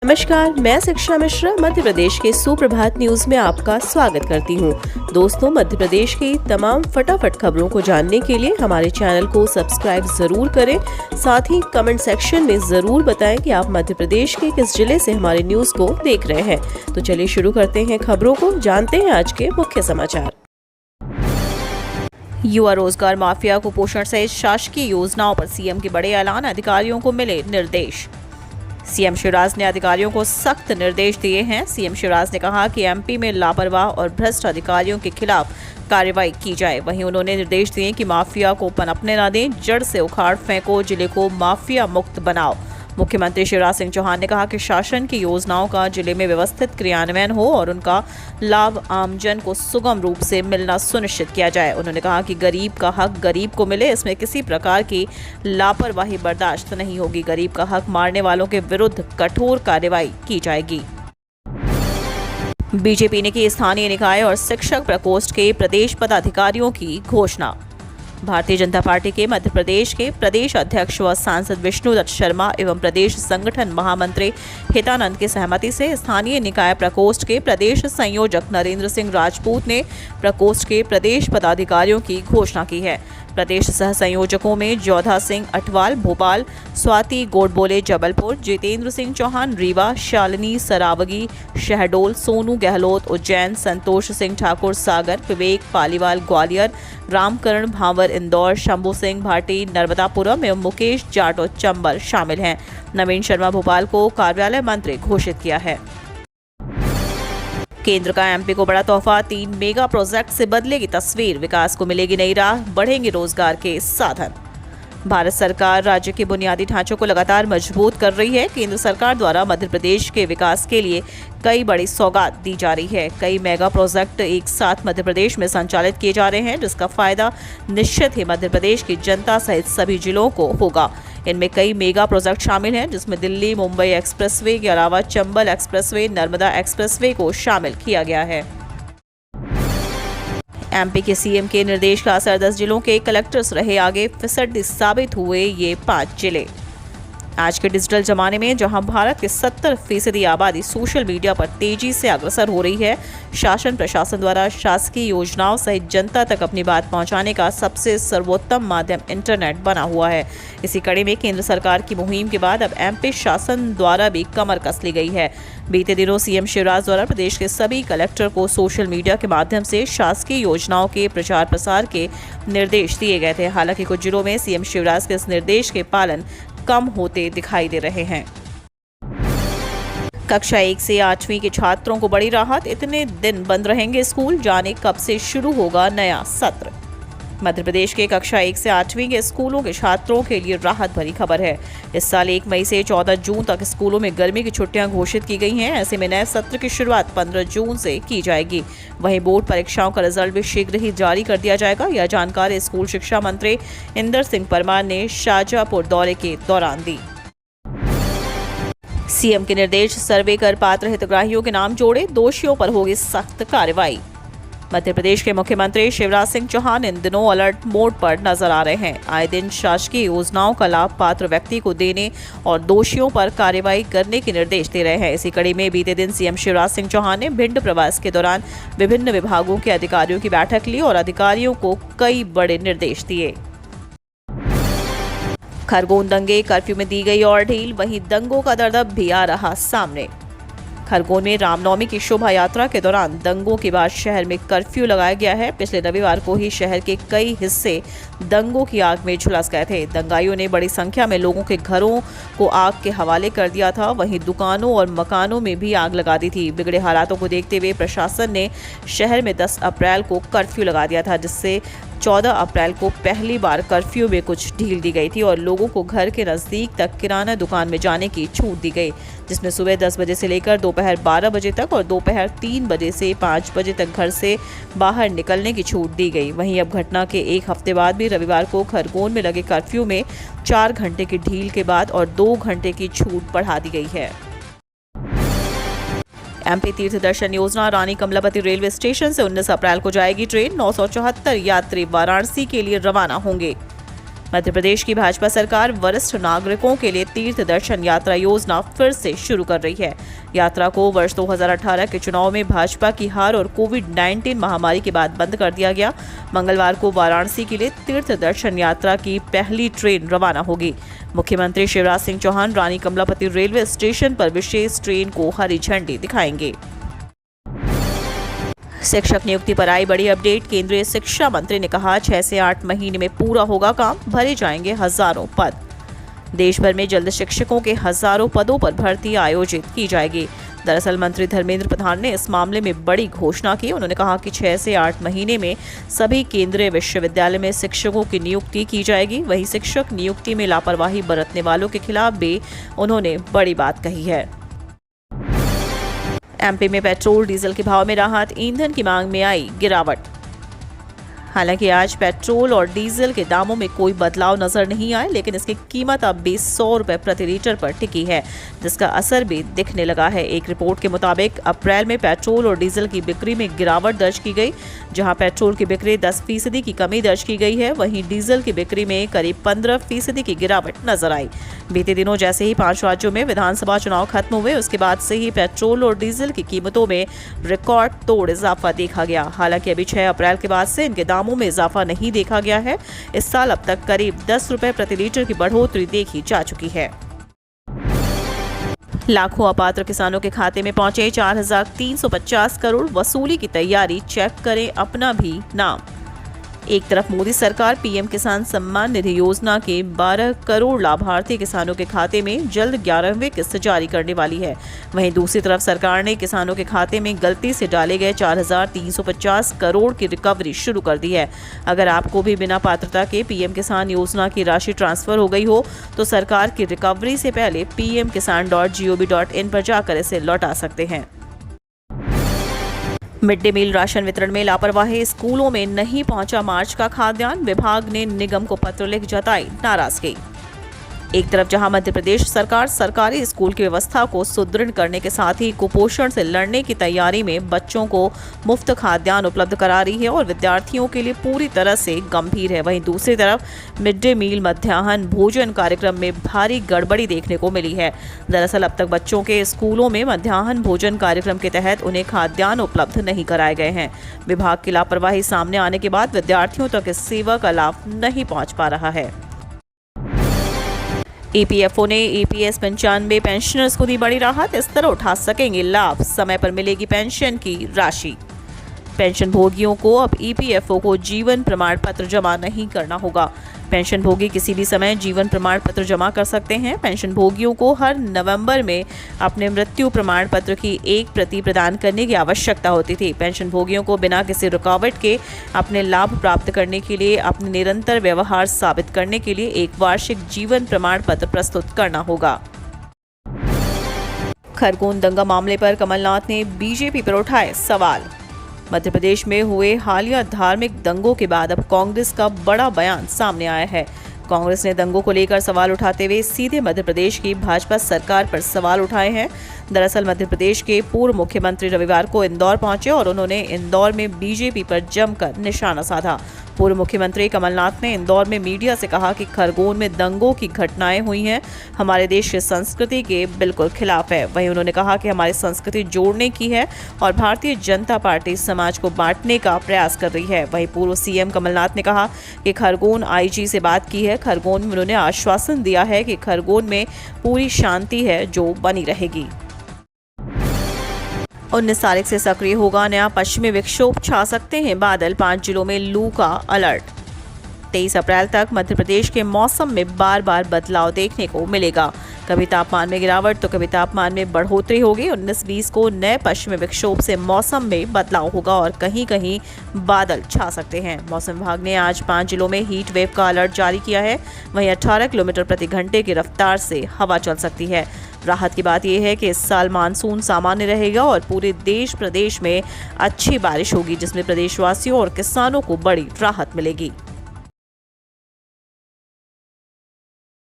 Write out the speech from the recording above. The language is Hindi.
नमस्कार, मैं शिक्षा मिश्रा मध्य प्रदेश के सुप्रभात न्यूज में आपका स्वागत करती हूँ। दोस्तों, मध्य प्रदेश की तमाम फटाफट खबरों को जानने के लिए हमारे चैनल को सब्सक्राइब जरूर करें। साथ ही कमेंट सेक्शन में जरूर बताएं कि आप मध्य प्रदेश के किस जिले से हमारे न्यूज को देख रहे हैं। तो चलिए शुरू करते हैं खबरों को, जानते हैं आज के मुख्य समाचार। युवा रोजगार माफिया कुपोषण सहित शासकीय योजनाओं पर सीएम के बड़े ऐलान, अधिकारियों को मिले निर्देश। सीएम शिवराज ने अधिकारियों को सख्त निर्देश दिए हैं। सीएम शिवराज ने कहा कि एमपी में लापरवाह और भ्रष्ट अधिकारियों के खिलाफ कार्रवाई की जाए। वहीं उन्होंने निर्देश दिए कि माफिया को पनपने न दें, जड़ से उखाड़ फेंको, जिले को माफिया मुक्त बनाओ। मुख्यमंत्री शिवराज सिंह चौहान ने कहा कि शासन की योजनाओं का जिले में व्यवस्थित क्रियान्वयन हो और उनका लाभ आमजन को सुगम रूप से मिलना सुनिश्चित किया जाए। उन्होंने कहा कि गरीब का हक गरीब को मिले, इसमें किसी प्रकार की लापरवाही बर्दाश्त नहीं होगी। गरीब का हक मारने वालों के विरुद्ध कठोर कार्रवाई की जाएगी। बीजेपी ने की स्थानीय निकाय और शिक्षक प्रकोष्ठ के प्रदेश पदाधिकारियों की घोषणा। भारतीय जनता पार्टी के मध्य प्रदेश के प्रदेश अध्यक्ष व सांसद विष्णु दत्त शर्मा एवं प्रदेश संगठन महामंत्री हितानंद की सहमति से स्थानीय निकाय प्रकोष्ठ के प्रदेश संयोजक नरेंद्र सिंह राजपूत ने प्रकोष्ठ के प्रदेश पदाधिकारियों की घोषणा की है। प्रदेश सह संयोजकों में जोधा सिंह अठवाल भोपाल, स्वाति गोडबोले जबलपुर, जितेंद्र सिंह चौहान रीवा, शालिनी सरावगी शहडोल, सोनू गहलोत उज्जैन, संतोष सिंह ठाकुर सागर, विवेक पालीवाल ग्वालियर, रामकरण भांवर इंदौर, शंभू सिंह भाटी नर्मदापुरम एवं मुकेश जाटो चंबल शामिल हैं। नवीन शर्मा भोपाल को कार्यालय मंत्री घोषित किया है। केंद्र का एमपी को बड़ा तोहफा, 3 मेगा प्रोजेक्ट से बदलेगी तस्वीर, विकास को मिलेगी नई राह, बढ़ेंगे रोजगार के साधन। भारत सरकार राज्य के बुनियादी ढांचों को लगातार मजबूत कर रही है। केंद्र सरकार द्वारा मध्य प्रदेश के विकास के लिए कई बड़ी सौगात दी जा रही है। कई मेगा प्रोजेक्ट एक साथ मध्य प्रदेश में संचालित किए जा रहे हैं, जिसका फायदा निश्चित ही मध्य प्रदेश की जनता सहित सभी जिलों को होगा। इनमें कई मेगा प्रोजेक्ट शामिल हैं, जिसमें दिल्ली मुंबई एक्सप्रेसवे के अलावा चंबल एक्सप्रेसवे, नर्मदा एक्सप्रेसवे को शामिल किया गया है। एमपी के सीएम के निर्देश का असर, 10 जिलों के कलेक्टर्स रहे आगे, फिसड्डी साबित हुए ये 5 जिले। आज के डिजिटल जमाने में जहां भारत की 70% आबादी सोशल मीडिया पर तेजी से अग्रसर हो रही है, शासन प्रशासन द्वारा शासकीय योजनाओं सहित जनता तक अपनी बात पहुंचाने का सबसे सर्वोत्तम माध्यम इंटरनेट बना हुआ है। इसी कड़ी में केंद्र सरकार की मुहिम के बाद अब एमपी शासन द्वारा भी कमर कस ली गई है। बीते दिनों सीएम शिवराज द्वारा प्रदेश के सभी कलेक्टर को सोशल मीडिया के माध्यम से शासकीय योजनाओं के प्रचार प्रसार के निर्देश दिए गए थे। हालांकि कुछ जिलों में सीएम शिवराज के इस निर्देश के पालन कम होते दिखाई दे रहे हैं। कक्षा 1 से 8वीं के छात्रों को बड़ी राहत, इतने दिन बंद रहेंगे स्कूल, जाने कब से शुरू होगा नया सत्र। मध्य प्रदेश के कक्षा 1 से 8वीं के स्कूलों के छात्रों के लिए राहत भरी खबर है। इस साल 1 मई से 14 जून तक स्कूलों में गर्मी की छुट्टियां घोषित की गई हैं। ऐसे में नए सत्र की शुरुआत 15 जून से की जाएगी। वहीं बोर्ड परीक्षाओं का रिजल्ट भी शीघ्र ही जारी कर दिया जाएगा। यह जानकारी स्कूल शिक्षा मंत्री इंदर सिंह परमार ने शाहजहांपुर दौरे के दौरान दी। सीएम के निर्देश, सर्वे कर पात्र हितग्राहियों के नाम जोड़े, दोषियों पर होगी सख्त कार्रवाई। मध्य प्रदेश के मुख्यमंत्री शिवराज सिंह चौहान इन दिनों अलर्ट मोड पर नजर आ रहे हैं। आए दिन शासकीय योजनाओं का लाभ पात्र व्यक्ति को देने और दोषियों पर कार्रवाई करने के निर्देश दे रहे हैं। इसी कड़ी में बीते दिन सीएम शिवराज सिंह चौहान ने भिंड प्रवास के दौरान विभिन्न विभागों के अधिकारियों की बैठक ली और अधिकारियों को कई बड़े निर्देश दिए। खरगोन दंगे, कर्फ्यू में दी गई और ढील, वहीं दंगों का दर्द भी आ रहा सामने। खरगोन में रामनवमी की शोभा यात्रा के दौरान दंगों के बाद शहर में कर्फ्यू लगाया गया है। पिछले रविवार को ही शहर के कई हिस्से दंगों की आग में झुलस गए थे। दंगाइयों ने बड़ी संख्या में लोगों के घरों को आग के हवाले कर दिया था। वहीं दुकानों और मकानों में भी आग लगा दी थी। बिगड़े हालातों को देखते हुए प्रशासन ने शहर में 10 अप्रैल को कर्फ्यू लगा दिया था, जिससे 14 अप्रैल को पहली बार कर्फ्यू में कुछ ढील दी गई थी और लोगों को घर के नज़दीक तक किराना दुकान में जाने की छूट दी गई, जिसमें सुबह 10 बजे से लेकर दोपहर 12 बजे तक और दोपहर 3 बजे से 5 बजे तक घर से बाहर निकलने की छूट दी गई। वहीं अब घटना के 1 हफ्ते बाद भी रविवार को खरगोन में लगे कर्फ्यू में 4 घंटे की ढील के बाद और 2 घंटे की छूट बढ़ा दी गई है। एमपी तीर्थ दर्शन योजना, रानी कमलापति रेलवे स्टेशन से 19 अप्रैल को जाएगी ट्रेन। 974 यात्री वाराणसी के लिए रवाना होंगे। मध्य प्रदेश की भाजपा सरकार वरिष्ठ नागरिकों के लिए तीर्थ दर्शन यात्रा योजना फिर से शुरू कर रही है। यात्रा को वर्ष 2018 के चुनाव में भाजपा की हार और कोविड-19 महामारी के बाद बंद कर दिया गया। मंगलवार को वाराणसी के लिए तीर्थ दर्शन यात्रा की पहली ट्रेन रवाना होगी। मुख्यमंत्री शिवराज सिंह चौहान रानी कमलापति रेलवे स्टेशन पर विशेष ट्रेन को हरी झंडी दिखाएंगे। शिक्षक नियुक्ति पर आई बड़ी अपडेट। केंद्रीय शिक्षा मंत्री ने कहा 6 से 8 महीने में पूरा होगा काम, भरे जाएंगे हजारों पद। देश भर में जल्द शिक्षकों के हजारों पदों पर भर्ती आयोजित की जाएगी। दरअसल मंत्री धर्मेंद्र प्रधान ने इस मामले में बड़ी घोषणा की। उन्होंने कहा कि 6 से 8 महीने में सभी केंद्रीय विश्वविद्यालय में शिक्षकों की नियुक्ति की जाएगी। वहीं शिक्षक नियुक्ति में लापरवाही बरतने वालों के खिलाफ भी उन्होंने बड़ी बात कही है। एमपी में पेट्रोल डीजल के भाव में राहत, ईंधन की मांग में आई गिरावट। हालांकि आज पेट्रोल और डीजल के दामों में कोई बदलाव नजर नहीं आया, लेकिन इसकी कीमत अब भी 100 रुपये प्रति लीटर पर टिकी है, जिसका असर भी दिखने लगा है। एक रिपोर्ट के मुताबिक अप्रैल में पेट्रोल और डीजल की बिक्री में गिरावट दर्ज की गई। जहां पेट्रोल की बिक्री 10% की कमी दर्ज की गई है, वहीं डीजल की बिक्री में करीब 15% की गिरावट नजर आई। बीते दिनों जैसे ही 5 राज्यों में विधानसभा चुनाव खत्म हुए, उसके बाद से ही पेट्रोल और डीजल की कीमतों में रिकॉर्ड तोड़ इजाफा देखा गया। हालांकि अभी 6 अप्रैल के बाद से इनके दामों में इजाफा नहीं देखा गया है। इस साल अब तक करीब 10 रुपए प्रति लीटर की बढ़ोतरी देखी जा चुकी है। लाखों अपात्र किसानों के खाते में पहुंचे 4,350 करोड़, वसूली की तैयारी, चेक करें अपना भी नाम। एक तरफ मोदी सरकार पीएम किसान सम्मान निधि योजना के 12 करोड़ लाभार्थी किसानों के खाते में जल्द 11वीं किस्त जारी करने वाली है। वहीं दूसरी तरफ सरकार ने किसानों के खाते में गलती से डाले गए 4,350 करोड़ की रिकवरी शुरू कर दी है। अगर आपको भी बिना पात्रता के पीएम किसान योजना की राशि ट्रांसफर हो गई हो, तो सरकार की रिकवरी से पहले pmkisan.gov.in पर जाकर इसे लौटा सकते हैं। मिड डे मील राशन वितरण में लापरवाही, स्कूलों में नहीं पहुंचा मार्च का खाद्यान्न, विभाग ने निगम को पत्र लिख जताई नाराजगी। एक तरफ जहां मध्य प्रदेश सरकार सरकारी स्कूल की व्यवस्था को सुदृढ़ करने के साथ ही कुपोषण से लड़ने की तैयारी में बच्चों को मुफ्त खाद्यान्न उपलब्ध करा रही है और विद्यार्थियों के लिए पूरी तरह से गंभीर है, वहीं दूसरी तरफ मिड डे मील मध्याह्न भोजन कार्यक्रम में भारी गड़बड़ी देखने को मिली है। दरअसल अब तक बच्चों के स्कूलों में मध्याह्न भोजन कार्यक्रम के तहत उन्हें खाद्यान्न उपलब्ध नहीं कराए गए हैं। विभाग की लापरवाही सामने आने के बाद विद्यार्थियों तक इस सेवा का लाभ नहीं पहुंच पा रहा है। ईपीएफओ ने ईपीएस 95 पेंशनर्स को दी बड़ी राहत, इस तरह उठा सकेंगे लाभ, समय पर मिलेगी पेंशन की राशि। पेंशन भोगियों को अब ईपीएफओ को जीवन प्रमाण पत्र जमा नहीं करना होगा। पेंशन भोगी किसी भी समय जीवन प्रमाण पत्र जमा कर सकते हैं। पेंशन भोगियों को हर नवंबर में अपने मृत्यु प्रमाण पत्र की 1 प्रति प्रदान करने की आवश्यकता होती थी। पेंशन भोगियों को बिना किसी रुकावट के अपने लाभ प्राप्त करने के लिए अपने निरंतर व्यवहार साबित करने के लिए एक वार्षिक जीवन प्रमाण पत्र प्रस्तुत करना होगा। खरगोन दंगा मामले पर कमलनाथ ने बीजेपी पर उठाए सवाल। मध्य प्रदेश में हुए हालिया धार्मिक दंगों के बाद अब कांग्रेस का बड़ा बयान सामने आया है। कांग्रेस ने दंगों को लेकर सवाल उठाते हुए सीधे मध्य प्रदेश की भाजपा सरकार पर सवाल उठाए हैं। दरअसल मध्य प्रदेश के पूर्व मुख्यमंत्री रविवार को इंदौर पहुंचे और उन्होंने इंदौर में बीजेपी पर जमकर निशाना साधा। पूर्व मुख्यमंत्री कमलनाथ ने इंदौर में मीडिया से कहा कि खरगोन में दंगों की घटनाएं हुई हैं, हमारे देश की संस्कृति के बिल्कुल खिलाफ है। वहीं उन्होंने कहा कि हमारी संस्कृति जोड़ने की है और भारतीय जनता पार्टी समाज को बांटने का प्रयास कर रही है। वहीं पूर्व सीएम कमलनाथ ने कहा कि खरगोन आईजी से बात की है। खरगोन में उन्होंने आश्वासन दिया है कि खरगोन में पूरी शांति है जो बनी रहेगी। 19 तारीख से सक्रिय होगा नया पश्चिमी विक्षोभ, छा सकते हैं बादल, 5 जिलों में लू का अलर्ट। 23 अप्रैल तक मध्य प्रदेश के मौसम में बार बार बदलाव देखने को मिलेगा। कभी तापमान में गिरावट तो कभी तापमान में बढ़ोतरी होगी। 19-20 को नए पश्चिमी विक्षोभ से मौसम में बदलाव होगा और कहीं कहीं बादल छा सकते हैं। मौसम विभाग ने आज 5 जिलों में हीट वेव का अलर्ट जारी किया है। वहीं 18 किलोमीटर प्रति घंटे की रफ्तार से हवा चल सकती है। राहत की बात यह है कि इस साल मानसून सामान्य रहेगा और पूरे देश प्रदेश में अच्छी बारिश होगी, जिसमें प्रदेशवासियों और किसानों को बड़ी राहत मिलेगी।